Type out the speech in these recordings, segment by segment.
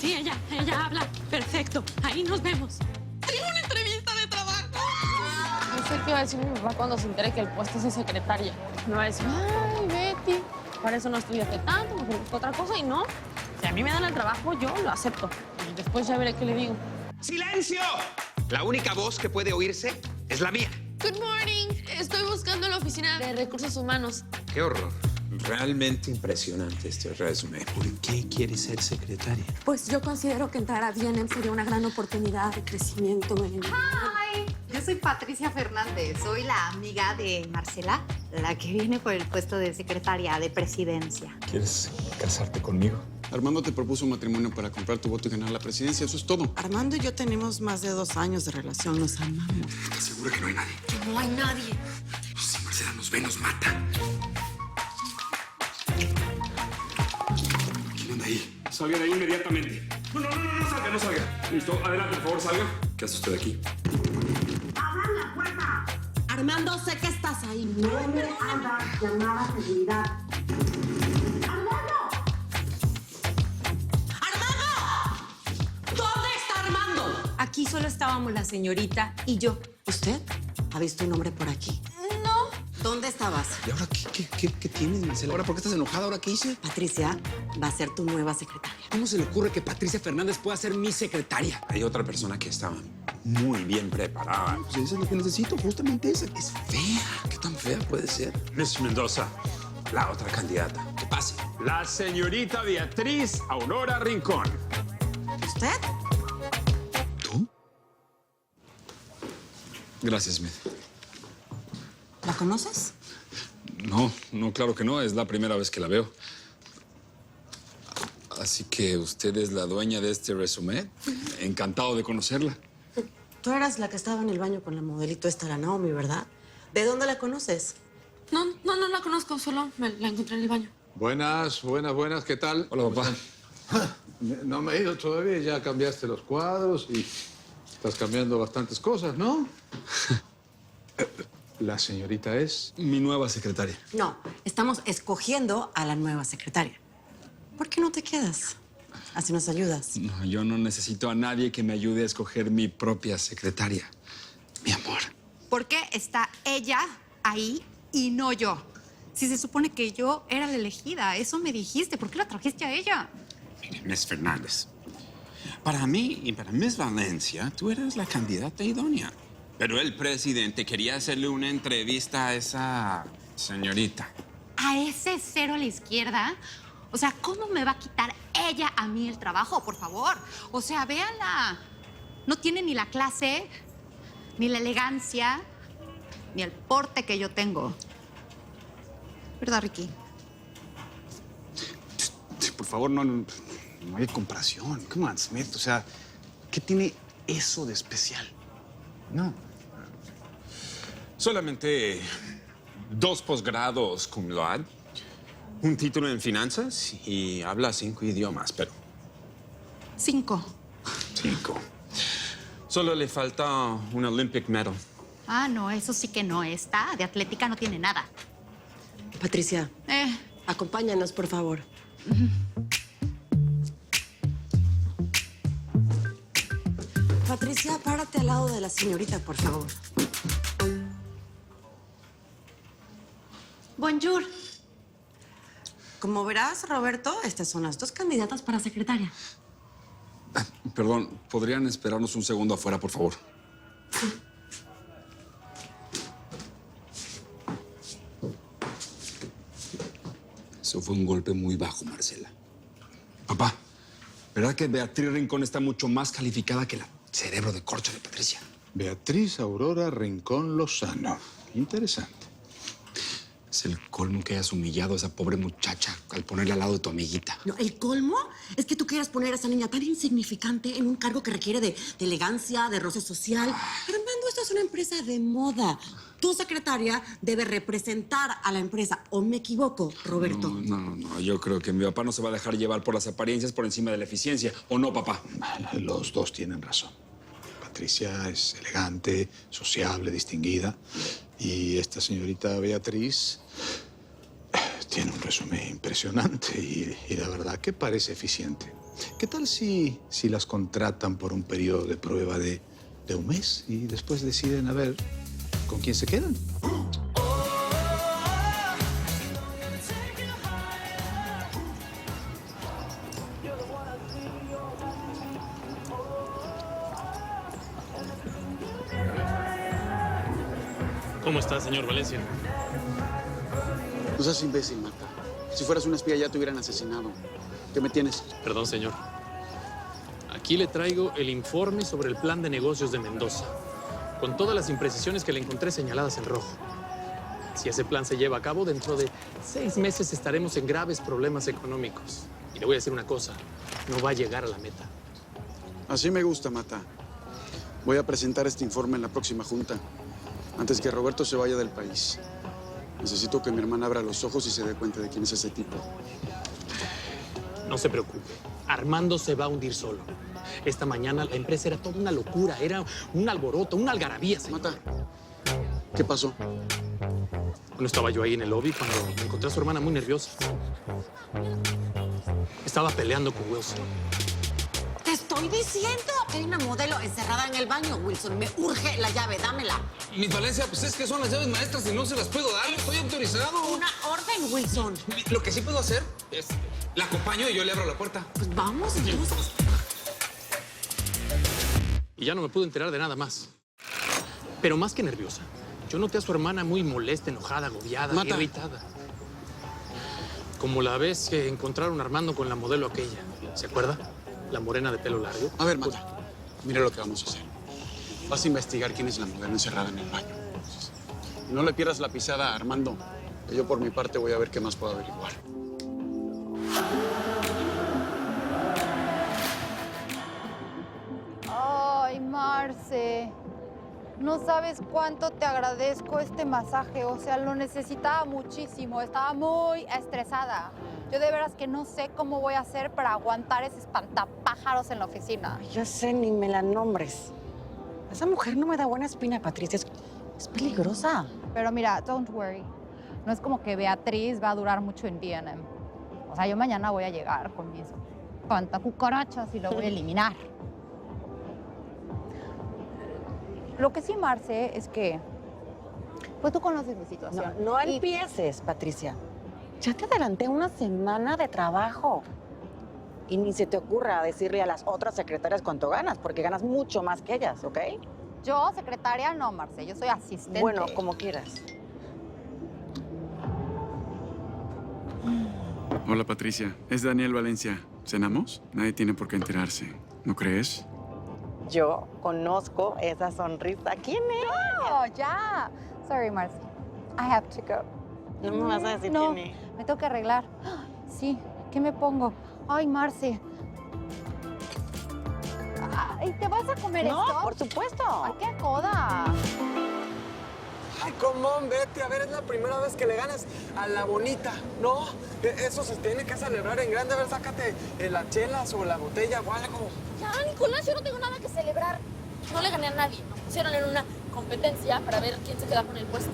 Sí, ella habla. Perfecto. Ahí nos vemos. Tengo una entrevista de trabajo. No sé qué va a decir mi papá cuando se entere que el puesto es de secretaria. Me va a decir, ay, Betty, para eso no estudiaste tanto, mejor busca otra cosa. Y no, si a mí me dan el trabajo, yo lo acepto. Y después ya veré qué le digo. ¡Silencio! La única voz que puede oírse es la mía. Good morning. Estoy buscando la oficina de recursos humanos. ¡Qué horror! Realmente impresionante este resumen. ¿Por qué quieres ser secretaria? Pues yo considero que entrar a B&M sería una gran oportunidad de crecimiento en... Hi, yo soy Patricia Fernández. Soy la amiga de Marcela, la que viene por el puesto de secretaria de presidencia. ¿Quieres casarte conmigo? Armando te propuso un matrimonio para comprar tu voto y ganar la presidencia. Eso es todo. Armando y yo tenemos más de 2 años de relación. Nos amamos. ¿Estás segura que no hay nadie? No hay nadie. Si Marcela nos ve, nos mata. ¿Quién anda ahí? Salga de ahí inmediatamente. No salga, no salga. Listo, adelante, por favor, salga. ¿Qué hace usted aquí? Armando, sé que estás ahí. No me hagas llamar a seguridad. ¡Armando! ¿Dónde está Armando? Aquí solo estábamos la señorita y yo. ¿Usted ha visto un hombre por aquí? No. ¿Dónde estabas? ¿Y ahora qué tienes, Marcela? ¿Ahora por qué estás enojada? ¿Ahora qué hice? Patricia va a ser tu nueva secretaria. ¿Cómo se le ocurre que Patricia Fernández pueda ser mi secretaria? Hay otra persona que estaba muy bien preparada. Pues eso es lo que necesito, justamente esa. Es fea. ¿Qué tan fea puede ser? Miss Mendoza, La otra candidata. Que pase. la señorita Beatriz Aurora Rincón. ¿Usted? ¿Tú? Gracias, Smith. ¿La conoces? No, claro que no. Es la primera vez que la veo. Así que usted es la dueña de este resumen. Encantado de conocerla. Tú eras la que estaba en el baño con la modelito esta, la Naomi, ¿verdad? ¿De dónde la conoces? No la conozco, solo la encontré en el baño. Buenas, ¿qué tal? Hola, papá. No me he ido todavía, ya cambiaste los cuadros y estás cambiando bastantes cosas, ¿no? La señorita es... Mi nueva secretaria. No, estamos escogiendo a la nueva secretaria. ¿Por qué no te quedas? Así nos ayudas. No, yo no necesito a nadie que me ayude a escoger mi propia secretaria. Mi amor. ¿Por qué está ella ahí y no yo? Si se supone que yo era la elegida, eso me dijiste. ¿Por qué la trajiste a ella? Mire, Miss Fernández. Para mí y para Miss Valencia, tú eres la candidata idónea. Pero el presidente quería hacerle una entrevista a esa señorita. ¿A ese cero a la izquierda? O sea, ¿cómo me va a quitar ella a mí el trabajo, por favor? O sea, véanla. No tiene ni la clase, ni la elegancia, ni el porte que yo tengo. ¿Verdad, Ricky? Por favor, no hay comparación. Come on, Smith. O sea, ¿qué tiene eso de especial? No. Solamente 2 posgrados cum laude, un título en finanzas y habla 5 idiomas, pero... 5. 5. Solo le falta un Olympic medal. Ah, no, eso sí que no está. De atlética no tiene nada. Patricia, acompáñanos, por favor. Patricia, párate al lado de la señorita, por favor. Bonjour. Como verás, Roberto, estas son las 2 candidatas para secretaria. Perdón, ¿podrían esperarnos un segundo afuera, por favor? Eso fue un golpe muy bajo, Marcela. Papá, ¿verdad que Beatriz Rincón está mucho más calificada que la cerebro de corcho de Patricia? Beatriz Aurora Rincón Lozano. Interesante. Es el colmo que hayas humillado a esa pobre muchacha al ponerla al lado de tu amiguita. No, el colmo es que tú quieras poner a esa niña tan insignificante en un cargo que requiere de elegancia, de roce social. Armando, esto es una empresa de moda. Tu secretaria debe representar a la empresa. ¿O me equivoco, Roberto? No. Yo creo que mi papá no se va a dejar llevar por las apariencias por encima de la eficiencia. ¿O no, papá? Los dos tienen razón. Patricia es elegante, sociable, distinguida. Y esta señorita Beatriz Tiene un resumen impresionante y la verdad que parece eficiente. ¿Qué tal si las contratan por un periodo de prueba de un mes y después deciden a ver con quién se quedan? ¿Cómo está, señor Valencia? No seas imbécil, Marta. Si fueras una espía ya te hubieran asesinado. ¿Qué me tienes? Perdón, señor. Aquí le traigo el informe sobre el plan de negocios de Mendoza, con todas las imprecisiones que le encontré señaladas en rojo. Si ese plan se lleva a cabo, dentro de 6 meses estaremos en graves problemas económicos. Y le voy a decir una cosa, no va a llegar a la meta. Así me gusta, Marta. Voy a presentar este informe en la próxima junta, antes que Roberto se vaya del país. Necesito que mi hermana abra los ojos y se dé cuenta de quién es ese tipo. No se preocupe, Armando se va a hundir solo. Esta mañana la empresa era toda una locura, era un alboroto, una algarabía, señor. Marta, ¿qué pasó? Bueno, estaba yo ahí en el lobby cuando me encontré a su hermana muy nerviosa. Estaba peleando con Wilson. Te estoy diciendo que hay una modelo encerrada en el baño, Wilson. Me urge la llave, dámela. Miss Valencia, pues es que son las llaves maestras y no se las puedo dar, no estoy autorizado. Una orden, Wilson. Lo que sí puedo hacer es, la acompaño y yo le abro la puerta. Pues vamos, entonces. Y ya no me pude enterar de nada más. Pero más que nerviosa, yo noté a su hermana muy molesta, enojada, agobiada, Mata. irritada. Como la vez que encontraron a Armando con la modelo aquella. ¿Se acuerda? La morena de pelo largo. A ver, Marta, mira lo que vamos a hacer. Vas a investigar quién es la modelo encerrada en el baño. Y no le pierdas la pisada a Armando, que yo por mi parte voy a ver qué más puedo averiguar. Ay, Marce, no sabes cuánto te agradezco este masaje. O sea, lo necesitaba muchísimo. Estaba muy estresada. Yo de veras que no sé cómo voy a hacer para aguantar ese espantapájaros en la oficina. Ya sé, ni me la nombres. Esa mujer no me da buena espina, Patricia. Es peligrosa. Pero mira, don't worry. No es como que Beatriz va a durar mucho en B&M. O sea, yo mañana voy a llegar con mis cucarachas y lo voy a eliminar. Lo que sí, Marce, es que pues tú conoces mi situación. No empieces, Patricia. Ya te adelanté una semana de trabajo. Y ni se te ocurra decirle a las otras secretarias cuánto ganas, porque ganas mucho más que ellas, ¿ok? Yo, secretaria, no, Marce. Yo soy asistente. Bueno, como quieras. Hola, Patricia. Es Daniel Valencia. ¿Cenamos? Nadie tiene por qué enterarse. ¿No crees? Yo conozco esa sonrisa. ¿Quién es? Oh, ya. Sorry, Marce. I have to go. No me vas a decir No, quién es. me tengo que arreglar. Sí, ¿qué me pongo? Ay, Marce. Ay, ¿te vas a comer esto? No, por supuesto. Ay, qué coda. Ay, come on, Betty. A ver, es la primera vez que le ganas a la bonita, ¿no? Eso se tiene que celebrar en grande. A ver, sácate las chelas o la botella o algo. Ya, Nicolás, yo no tengo nada que celebrar. No le gané a nadie. Nos pusieron en una competencia para ver quién se queda con el puesto.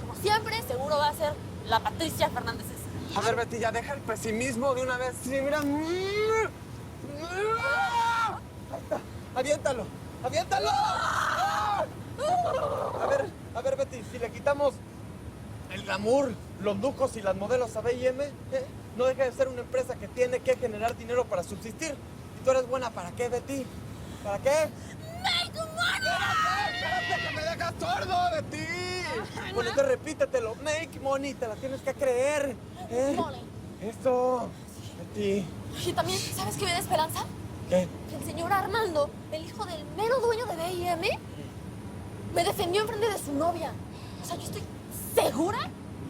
Como siempre, seguro va a ser la Patricia Fernández esa. A ver, Betty, ya deja el pesimismo de una vez. Sí, mira. Ahí está. Aviéntalo. ¡Aviéntalo! A ver, Betty, si le quitamos el glamour, los lujos y las modelos a B&M, no deja de ser una empresa que tiene que generar dinero para subsistir. ¿Y tú eres buena para qué, Betty? ¿Para qué? ¡Make money! ¡Espérate, que me dejas sordo, Betty! Bueno, entonces repítetelo. Make money, te la tienes que creer. Money. Esto, Betty. Y también, ¿sabes qué me da esperanza? ¿Qué? Que el señor Armando, el hijo del mero dueño de B&M, me defendió en frente de su novia. O sea, yo estoy segura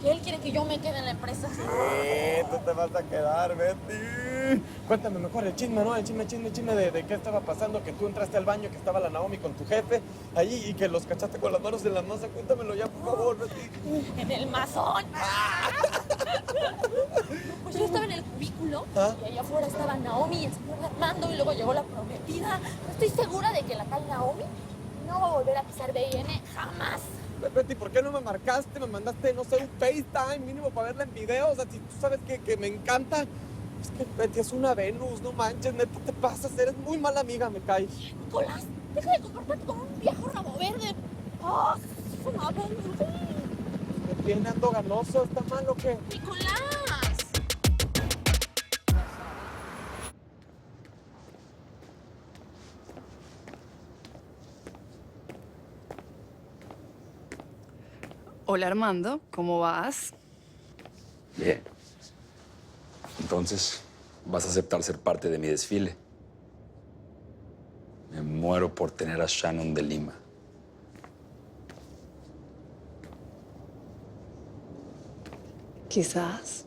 que él quiere que yo me quede en la empresa. Sí, tú te vas a quedar, Betty. Cuéntame mejor el chisme, ¿no? El chisme de qué estaba pasando, que tú entraste al baño, que estaba la Naomi con tu jefe allí y que los cachaste con las manos en la masa. Cuéntamelo ya, por favor, Betty. En el masón. Pues yo estaba en el cubículo y allá afuera estaba Naomi y el señor Armando y luego llegó la prometida. Estoy segura de que la tal Naomi no va a volver a pisar B&M jamás. Betty, ¿por qué no me marcaste? Me mandaste, no sé, un FaceTime mínimo para verla en video. O sea, si tú sabes que me encanta. Es que Betty es una Venus, no manches, neta, te pasas. Eres muy mala amiga, me caes. Nicolás, deja de comportarte como un viejo rabo verde. ¡Oh, es una Venus! ¿Me tiene ando ganoso? ¿Está mal o qué? ¡Nicolás! Hola Armando, ¿cómo vas? Bien. Entonces, ¿vas a aceptar ser parte de mi desfile? Me muero por tener a Shannon de Lima. Quizás.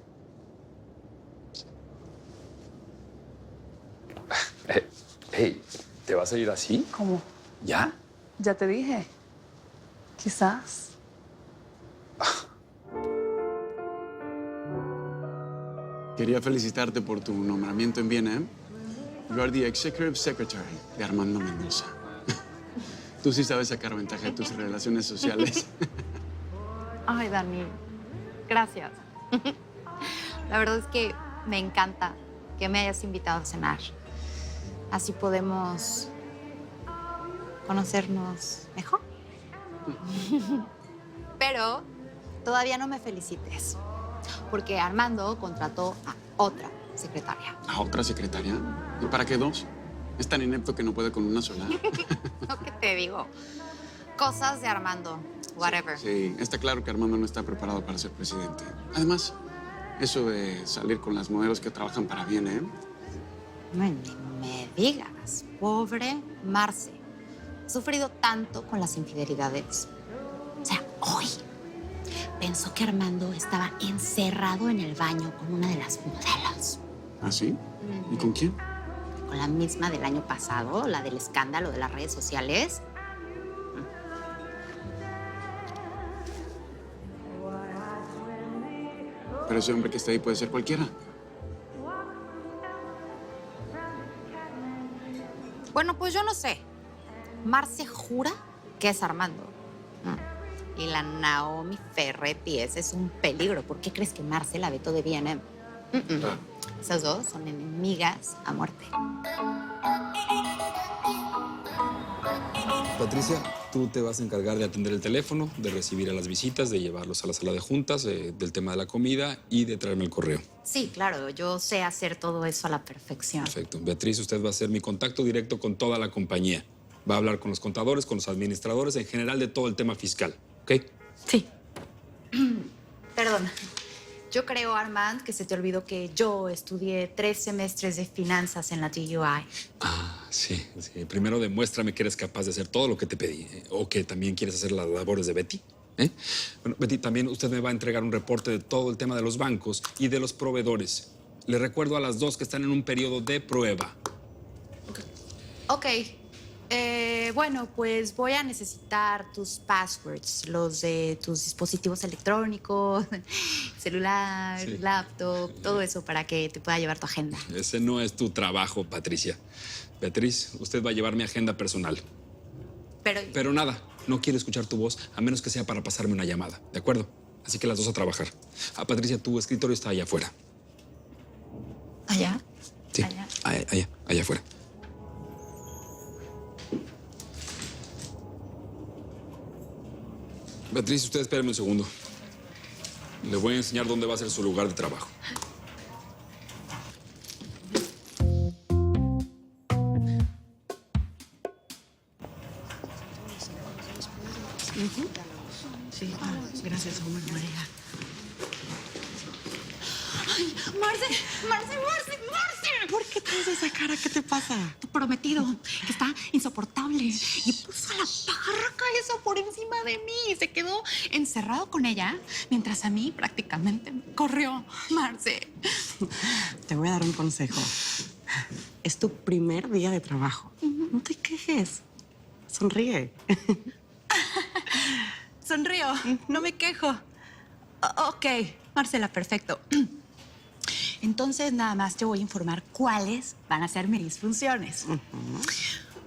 Hey, ¿te vas a ir así? ¿Cómo? ¿Ya? Ya te dije. Quizás. Quería felicitarte por tu nombramiento en Viena. You are the Executive Secretary de Armando Mendoza. Tú sí sabes sacar ventaja de tus relaciones sociales. Ay, Dani, gracias. La verdad es que me encanta que me hayas invitado a cenar. Así podemos conocernos mejor. Pero todavía no me felicites, porque Armando contrató a otra secretaria. ¿A otra secretaria? ¿Y para qué dos? Es tan inepto que no puede con una sola. Lo que te digo. Cosas de Armando. Whatever. Sí, está claro que Armando no está preparado para ser presidente. Además, eso de salir con las modelos que trabajan para Viena, ¿eh? No, ni me digas. Pobre Marce. Ha sufrido tanto con las infidelidades. O sea, hoy pensó que Armando estaba encerrado en el baño con una de las modelos. ¿Ah, sí? ¿Y con quién? Con la misma del año pasado, la del escándalo de las redes sociales. Pero ese hombre que está ahí puede ser cualquiera. Bueno, pues yo no sé. Marce jura que es Armando. Y la Naomi Ferretti, ese es un peligro. ¿Por qué crees que Marce la vetó de Viena? Esas dos son enemigas a muerte. Patricia, tú te vas a encargar de atender el teléfono, de recibir a las visitas, de llevarlos a la sala de juntas, del tema de la comida y de traerme el correo. Sí, claro, yo sé hacer todo eso a la perfección. Perfecto. Beatriz, usted va a ser mi contacto directo con toda la compañía. Va a hablar con los contadores, con los administradores, en general de todo el tema fiscal, ¿ok? Sí. Perdona. Yo creo, Armand, que se te olvidó que yo estudié 3 semestres de finanzas en la TUI. Ah, sí. Primero demuéstrame que eres capaz de hacer todo lo que te pedí. O que también quieres hacer las labores de Betty. Bueno, Betty, también usted me va a entregar un reporte de todo el tema de los bancos y de los proveedores. Le recuerdo a las dos que están en un periodo de prueba. Ok. Bueno, pues voy a necesitar tus passwords, los de tus dispositivos electrónicos, celular, laptop, todo eso para que te pueda llevar tu agenda. Ese no es tu trabajo, Patricia. Beatriz, usted va a llevar mi agenda personal. Pero nada, no quiero escuchar tu voz a menos que sea para pasarme una llamada, ¿de acuerdo? Así que las dos a trabajar. Patricia, tu escritorio está allá afuera. ¿Allá? Sí, allá afuera. Beatriz, usted espéreme un segundo. Le voy a enseñar dónde va a ser su lugar de trabajo. Sí, gracias, Omar María. ¡Ay, Marce! ¿Por qué traes esa cara? ¿Qué te pasa? Tu prometido, que está insoportable. Y puso a la parca esa por encima de mí. Se quedó encerrado con ella, mientras a mí prácticamente me corrió. Marce. Te voy a dar un consejo. Es tu primer día de trabajo. No te quejes. Sonríe. Sonrío, no me quejo. Ok, Marcela, perfecto. Entonces, nada más te voy a informar cuáles van a ser mis funciones.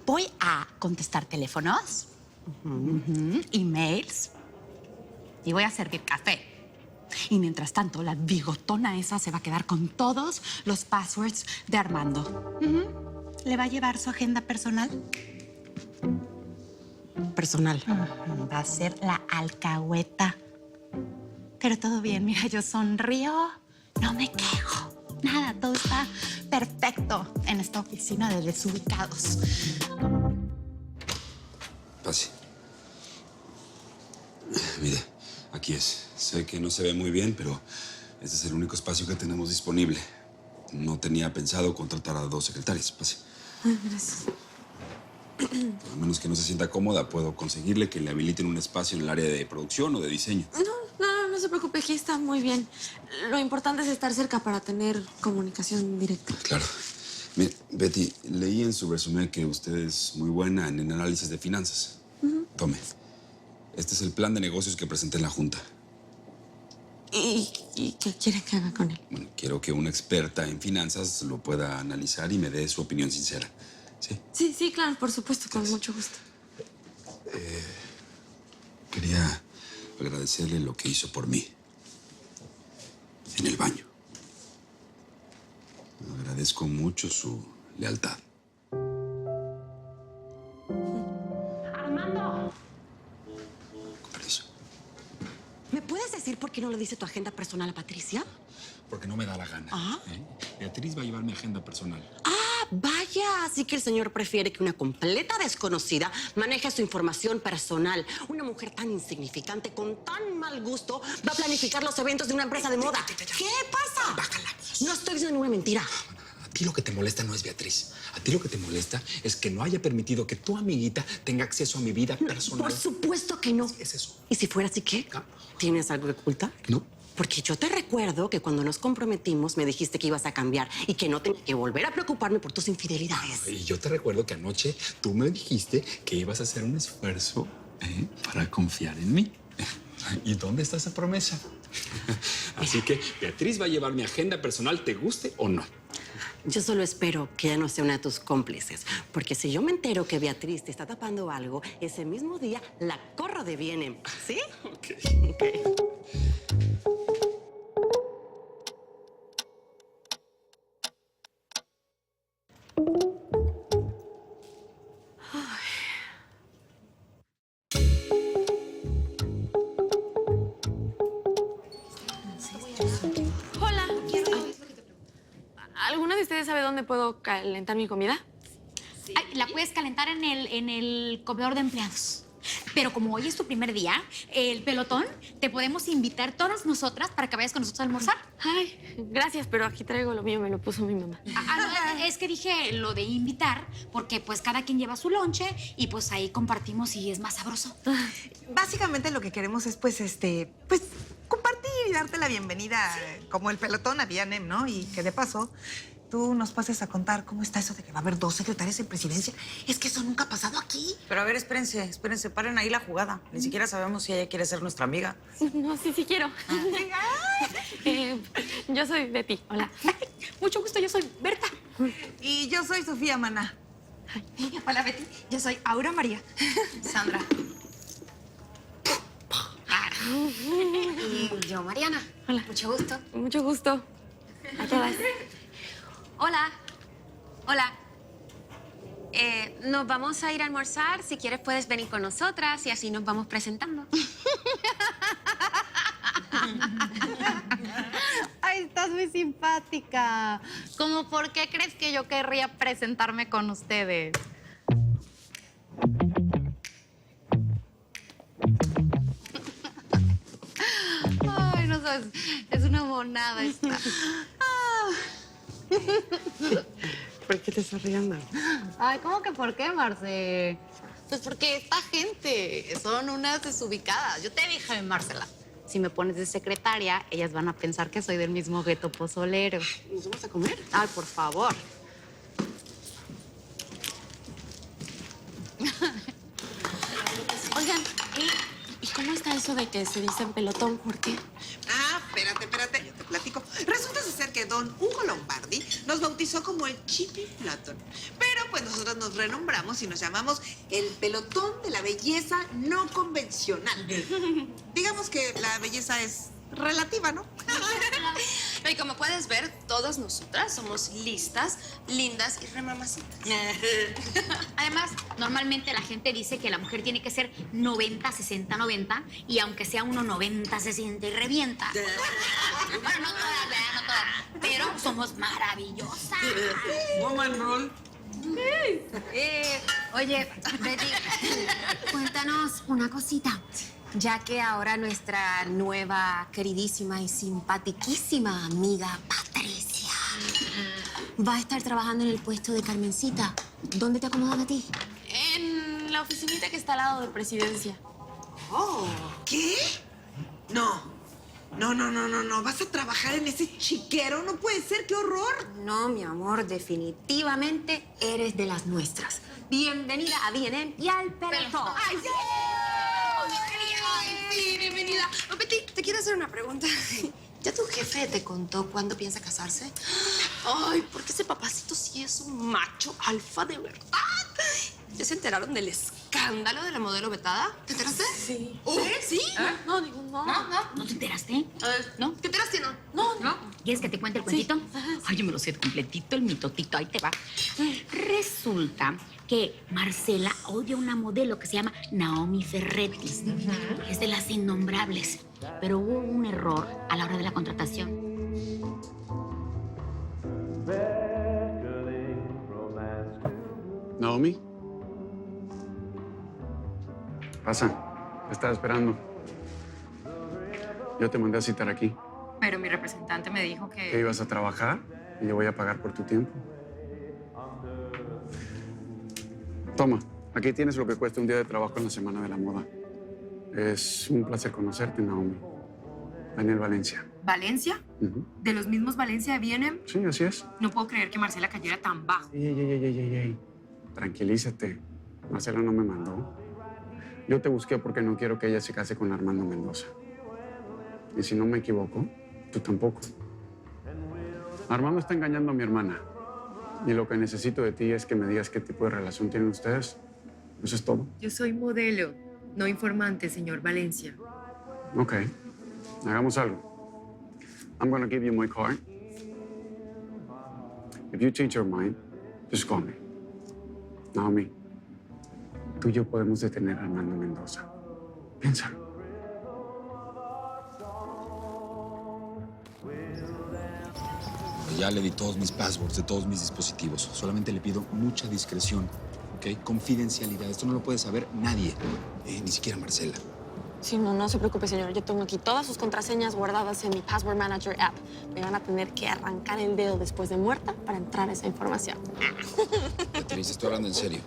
Voy a contestar teléfonos, emails, y voy a servir café. Y mientras tanto, la bigotona esa se va a quedar con todos los passwords de Armando. ¿Le va a llevar su agenda personal? Personal. Va a ser la alcahueta. Pero todo bien, mira, yo sonrío, no me quejo. Nada, todo está perfecto en esta oficina de desubicados. Pase. Mire, aquí es. Sé que no se ve muy bien, pero este es el único espacio que tenemos disponible. No tenía pensado contratar a 2 secretarias. Pase. Ay, gracias. A menos que no se sienta cómoda, puedo conseguirle que le habiliten un espacio en el área de producción o de diseño. No se preocupe, aquí está muy bien. Lo importante es estar cerca para tener comunicación directa. Claro. Mire, Betty, leí en su resumen que usted es muy buena en el análisis de finanzas. Tome. Este es el plan de negocios que presenté en la Junta. ¿Y qué quiere que haga con él? Bueno, quiero que una experta en finanzas lo pueda analizar y me dé su opinión sincera. ¿Sí? Sí, claro, por supuesto, con mucho gusto. Quería agradecerle lo que hizo por mí. En el baño. Agradezco mucho su lealtad. Armando. Con permiso. ¿Me puedes decir por qué no le dice tu agenda personal a Patricia? Porque no me da la gana. Ah. Beatriz va a llevar mi agenda personal. Vaya, así que el señor prefiere que una completa desconocida maneje su información personal. Una mujer tan insignificante, con tan mal gusto, va a planificar los eventos de una empresa de moda. ¿Qué pasa? Baja la voz. No estoy diciendo ninguna mentira. A ti lo que te molesta no es Beatriz. A ti lo que te molesta es que no haya permitido que tu amiguita tenga acceso a mi vida personal. Por supuesto que no. Es eso. ¿Y si fuera así, qué? ¿Tienes algo que ocultar? No. Porque yo te recuerdo que cuando nos comprometimos me dijiste que ibas a cambiar y que no tenía que volver a preocuparme por tus infidelidades. Y yo te recuerdo que anoche tú me dijiste que ibas a hacer un esfuerzo para confiar en mí. ¿Y dónde está esa promesa? Así que Beatriz va a llevar mi agenda personal, te guste o no. Yo solo espero que ella no sea una de tus cómplices, porque si yo me entero que Beatriz te está tapando algo, ese mismo día la corro de B&M, ¿sí? Ok. Hola. ¿Alguna de ustedes sabe dónde puedo calentar mi comida? Ay, la puedes calentar en el comedor de empleados. Pero como hoy es tu primer día, el pelotón, te podemos invitar todas nosotras para que vayas con nosotros a almorzar. Ay, gracias, pero aquí traigo lo mío, me lo puso mi mamá. No, es que dije lo de invitar porque pues cada quien lleva su lonche y pues ahí compartimos y es más sabroso. Básicamente lo que queremos es pues compartir y darte la bienvenida como el pelotón a B&M, ¿no? Y que de paso tú nos pases a contar cómo está eso de que va a haber 2 secretarias en presidencia. Es que eso nunca ha pasado aquí. Pero a ver, espérense, paren ahí la jugada. Ni siquiera sabemos si ella quiere ser nuestra amiga. No, sí quiero. Yo soy Betty, hola. Mucho gusto, yo soy Berta. Y yo soy Sofía Maná. Hola, Betty. Yo soy Aura María. Sandra. Y yo, Mariana. Hola. Mucho gusto. Mucho gusto. ¿A todas? Hola. Hola. Nos vamos a ir a almorzar. Si quieres, puedes venir con nosotras y así nos vamos presentando. Ay, estás muy simpática. ¿Cómo por qué crees que yo querría presentarme con ustedes? Ay, no sabes, es una monada esta. ¿Por qué te estás riendo? Ay, ¿cómo que por qué, Marce? Pues porque esta gente son unas desubicadas. Yo te dije, Marcela, si me pones de secretaria, ellas van a pensar que soy del mismo gueto pozolero. ¿Nos vamos a comer? Ay, por favor. Oigan, ¿y cómo está eso de que se dicen pelotón? ¿Por qué? Ah, espérate, yo te platico. Resulta ser que don Hugo Lombardi nos bautizó como el Chippy Platon. Pero pues pues nosotros nos renombramos y nos llamamos el pelotón de la belleza no convencional. Digamos que la belleza es relativa, ¿no? Y como puedes ver, todas nosotras somos listas, lindas y remamacitas. Además, normalmente la gente dice que la mujer tiene que ser 90, 60, 90, y aunque sea uno 90, se siente y revienta. Bueno, no todas, ¿verdad? No todas. Pero somos maravillosas. Woman roll. Oye, Betty, cuéntanos una cosita. Ya que ahora nuestra nueva, queridísima y simpatiquísima amiga Patricia va a estar trabajando en el puesto de Carmencita, ¿dónde te acomodan a ti? En la oficinita que está al lado de presidencia. Oh, ¿qué? No. No. ¿Vas a trabajar en ese chiquero? No puede ser, qué horror. No, mi amor, definitivamente eres de las nuestras. Bienvenida a B&M y al pelotón. ¡Ay, sí! ¡Ay, sí! Bienvenida. Oh, Betty, te quiero hacer una pregunta. ¿Ya tu jefe te contó cuándo piensa casarse? Ay, porque ese papacito sí es un macho alfa de verdad. ¿Ya se enteraron del escándalo de la modelo vetada? ¿Te enteraste? Sí. ¿Sí? No, digo, no. ¿No te enteraste? ¿No? ¿Te enteraste, no? No. ¿Quieres que te cuente el cuentito? Ay, yo me lo sé completito, el mitotito, ahí te va. Resulta que Marcela odia a una modelo que se llama Naomi Ferretti. Es de las innombrables. Pero hubo un error a la hora de la contratación. Naomi. Pasa, te estaba esperando. Yo te mandé a citar aquí. Pero mi representante me dijo Que que... ibas a trabajar y yo voy a pagar por tu tiempo. Toma, aquí tienes lo que cuesta un día de trabajo en la Semana de la Moda. Es un placer conocerte, Naomi. Daniel Valencia. ¿Valencia? Ujú. ¿De los mismos Valencia vienen? Sí, así es. No puedo creer que Marcela cayera tan bajo. Ey. Tranquilízate. Marcela no me mandó. Yo te busqué porque no quiero que ella se case con Armando Mendoza. Y si no me equivoco, tú tampoco. Armando está engañando a mi hermana. Y lo que necesito de ti es que me digas qué tipo de relación tienen ustedes. Eso es todo. Yo soy modelo, no informante, señor Valencia. Ok. Hagamos algo. I'm gonna give you my card. If you change your mind, just call me. Naomi, tú y yo podemos detener a Armando Mendoza. Piénsalo. Ya le di todos mis passwords de todos mis dispositivos. Solamente le pido mucha discreción, ¿ok? Confidencialidad. Esto no lo puede saber nadie, ni siquiera Marcela. Sí, no se preocupe, señor. Yo tengo aquí todas sus contraseñas guardadas en mi Password Manager app. Me van a tener que arrancar el dedo después de muerta para entrar a esa información. Beatriz, estoy hablando en serio.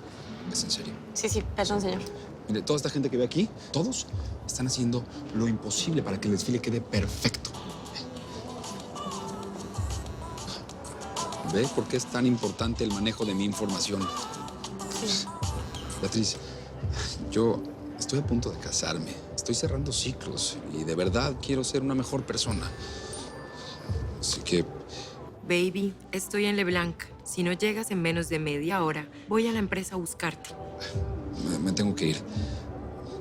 Es en serio. Sí, perdón, señor. Mire, toda esta gente que ve aquí, todos están haciendo lo imposible para que el desfile quede perfecto. ¿Ves por qué es tan importante el manejo de mi información? Sí. Beatriz, yo estoy a punto de casarme. Estoy cerrando ciclos y de verdad quiero ser una mejor persona. Así que... Baby, estoy en LeBlanc. Si no llegas en menos de media hora, voy a la empresa a buscarte. Me tengo que ir.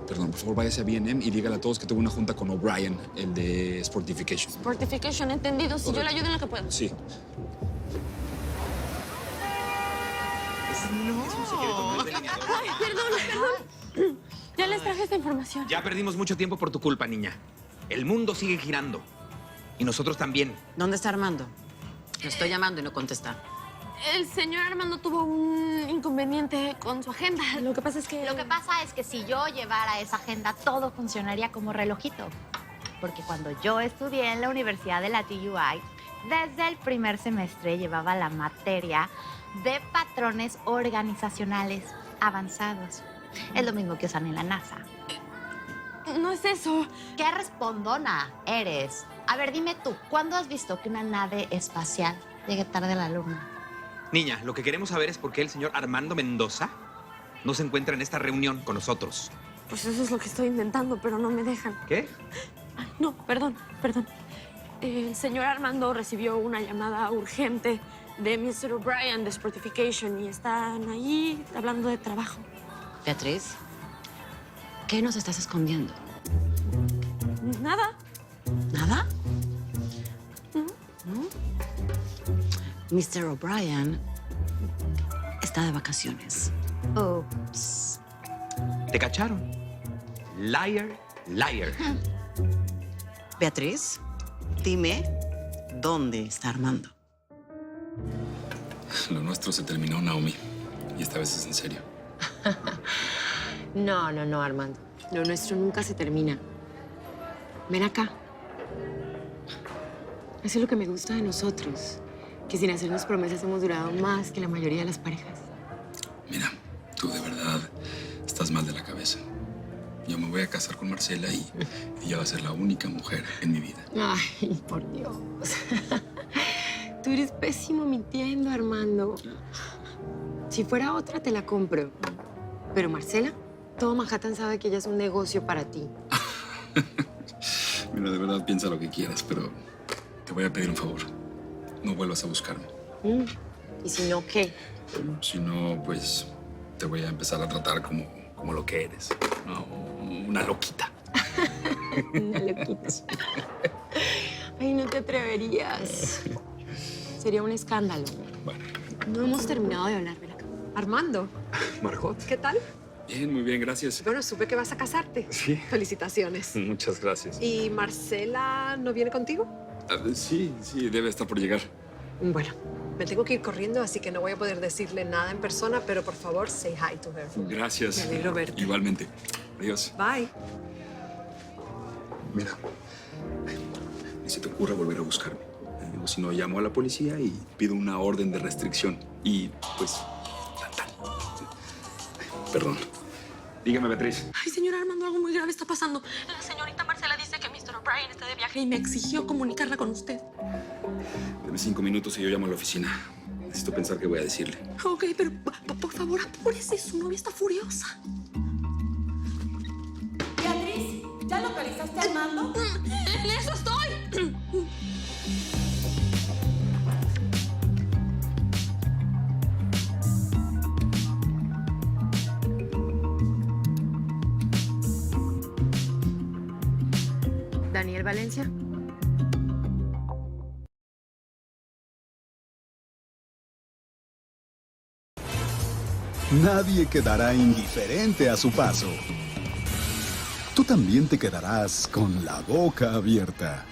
Perdón, por favor, váyase a B&M y dígale a todos que tengo una junta con O'Brien, el de Sportification. Sportification, entendido. Si yo le ayudo en lo que puedo. Sí. No. Ay, perdón. Ya les traje esta información. Ya perdimos mucho tiempo por tu culpa, niña. El mundo sigue girando. Y nosotros también. ¿Dónde está Armando? Lo estoy llamando y no contesta. El señor Armando tuvo un inconveniente con su agenda. Lo que pasa es que si yo llevara esa agenda, todo funcionaría como relojito. Porque cuando yo estudié en la Universidad de la TUI, desde el primer semestre llevaba la materia de patrones organizacionales avanzados. Es lo mismo que usan en la NASA. No es eso. ¿Qué respondona eres? A ver, dime tú, ¿cuándo has visto que una nave espacial llegue tarde a la Luna? Niña, lo que queremos saber es por qué el señor Armando Mendoza no se encuentra en esta reunión con nosotros. Pues eso es lo que estoy intentando, pero no me dejan. ¿Qué? Ay, no, perdón. El señor Armando recibió una llamada urgente de Mr. O'Brien, de Sportification, y están ahí hablando de trabajo. Beatriz, ¿qué nos estás escondiendo? Nada. ¿Nada? ¿No? Mr. O'Brien está de vacaciones. Ups. Te cacharon. Liar, liar. Beatriz, dime, ¿dónde está Armando? Lo nuestro se terminó, Naomi. Y esta vez es en serio. No, Armando. Lo nuestro nunca se termina. Ven acá. Eso es lo que me gusta de nosotros. Que sin hacernos promesas hemos durado más que la mayoría de las parejas. Mira, tú de verdad estás mal de la cabeza. Yo me voy a casar con Marcela y ella va a ser la única mujer en mi vida. Ay, por Dios. Tú eres pésimo mintiendo, Armando. Si fuera otra, te la compro. Pero Marcela, todo Manhattan sabe que ella es un negocio para ti. Mira, de verdad piensa lo que quieras, pero te voy a pedir un favor. No vuelvas a buscarme. ¿Y si no, qué? Si no, pues te voy a empezar a tratar como lo que eres. ¿No? Una loquita. Una loquita. Ay, no te atreverías. Sería un escándalo. Bueno. No hemos terminado de hablar, ven acá. Armando, Margot. ¿Qué tal? Bien, muy bien, gracias. Bueno, supe que vas a casarte. Sí. Felicitaciones. Muchas gracias. ¿Y Marcela no viene contigo? Sí, debe estar por llegar. Bueno, me tengo que ir corriendo, así que no voy a poder decirle nada en persona, pero por favor, say hi to her. Gracias. Me alegro verte. Igualmente. Adiós. Bye. Mira, ni se te ocurra volver a buscarme. O si no, llamo a la policía y pido una orden de restricción. Y, pues, tan. Perdón. Dígame, Beatriz. Ay, señor Armando, algo muy grave está pasando. La señorita Marcela dice que Mr. O'Brien está de viaje y me exigió comunicarla con usted. Dame 5 minutos y yo llamo a la oficina. Necesito pensar qué voy a decirle. Ok, pero por favor, apúrese. Su novia está furiosa. Beatriz, ¿ya localizaste a Armando? ¡En eso estoy! Daniel Valencia. Nadie quedará indiferente a su paso. Tú también te quedarás con la boca abierta.